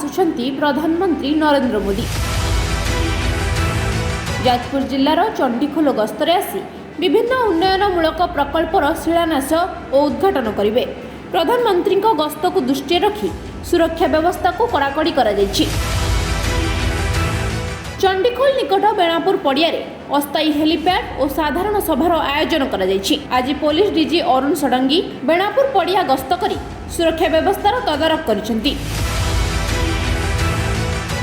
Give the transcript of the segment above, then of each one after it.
आसुछंती प्रधानमंत्री नरेंद्र मोदी। जाजपुर जिल्लार चंडीखोल गस्तरे आसी विभिन्न उन्नयनमूलक प्रकल्पर शिलान्यास और उद्घाटन करेंगे। प्रधानमंत्री गस्त को दृष्टि रखी सुरक्षा व्यवस्था को कड़ाकड़ी करा जायछि। चंडीखोल निकट बेणापुर पड़िया अस्थायी हेलीपैड और साधारण सभार आयोजन करा जायछि। आज पुलिस डीजी अरुण षडंगी बेणापुर पड़िया गस्त करी सुरक्षा व्यवस्थार तदारख करिसेंति।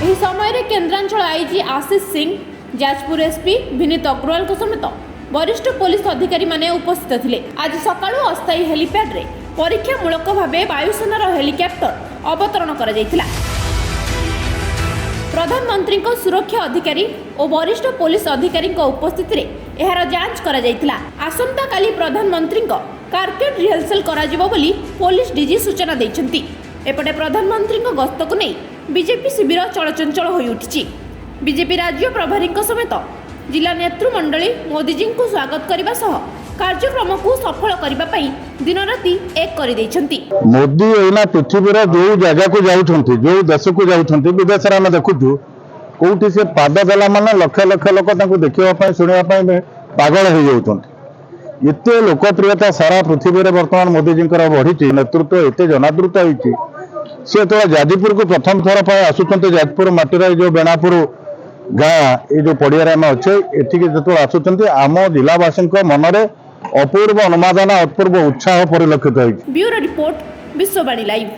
एही समय रे केंद्रांचल आईजी आशीष सिंह, जाजपुर एसपी विनीत अग्रवाल समेत वरिष्ठ पुलिस अधिकारी माने उपस्थित थिले। आज सकाळु अस्थायी हेलीपैड रे परीक्षामूलक भावे वायुसेनार हेलिकॉप्टर अवतरण करा जायतिला। प्रधानमंत्री सुरक्षा अधिकारी और वरिष्ठ पुलिस अधिकारी उपस्थित रे एहार जांच करा जायतिला। आसंता काली प्रधानमंत्री कारकेड रिहर्सल करा जिवो बोली पुलिस डीजी सूचना दैछंती। एपटे प्रधानमंत्री गस्त को नहीं बीजेपी शिविर चलचंचल होई उठिछि। बीजेपी राज्य प्रभारी समेत जिला नेतृमंडली मोदीजी को स्वागत करने सह कार्यक्रम को सफल करने दिन राति एक कर दैछंती। मोदी एना पृथ्वी जो जगह को जाउछंती, जो देश को जाउछंती, विदेश रे हम देखुछु कोठी से पाद देला माने लक्ष लक्ष लोक ताको देखिबा पय सुनिबा पय पागल हो जाउछंती। एते लोकप्रियता सारा पृथ्वी रे वर्तमान मोदी जी बढ़ी, नेतृत्व एते जनादृत होईछि। से तो जाजपुर को प्रथम थर पर आसुछंती। जाजपुर माटीर जो बेणापुर गाँ ये जो पड़िया आम अच्छे एठिक जो आसुँच आम जिलावासी मनरे अपूर्व अनुमादना अपूर्व उत्साह परिलक्षित होइछि। Bureau report Vishwavani live.